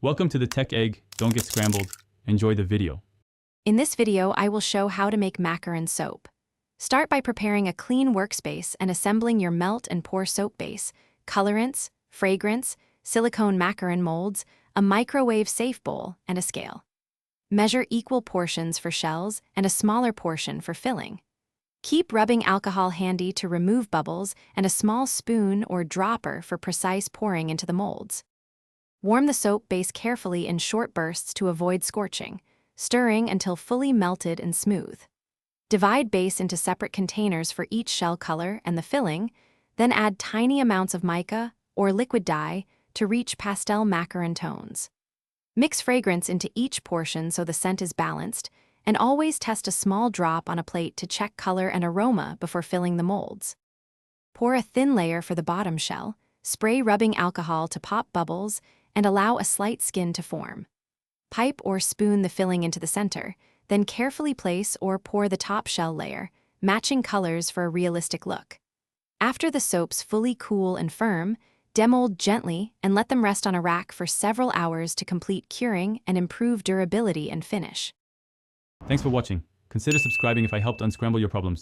Welcome to the Tech Egg. Don't get scrambled. Enjoy the video. In this video, I will show how to make Macaron soap. Start by preparing a clean workspace and assembling your melt and pour soap base, colorants, fragrance, silicone macaron molds, a microwave-safe bowl, and a scale. Measure equal portions for shells and a smaller portion for filling. Keep rubbing alcohol handy to remove bubbles and a small spoon or dropper for precise pouring into the molds. Warm the soap base carefully in short bursts to avoid scorching, stirring until fully melted and smooth. Divide base into separate containers for each shell color and the filling, then add tiny amounts of mica or liquid dye to reach pastel macaron tones. Mix fragrance into each portion so the scent is balanced, and always test a small drop on a plate to check color and aroma before filling the molds. Pour a thin layer for the bottom shell, spray rubbing alcohol to pop bubbles, and allow a slight skin to form. Pipe or spoon the filling into the center, then carefully place or pour the top shell layer, matching colors for a realistic look. After the soaps fully cool and firm, demold gently and let them rest on a rack for several hours to complete curing and improve durability and finish. Thanks for watching. Consider subscribing if I helped unscramble your problems.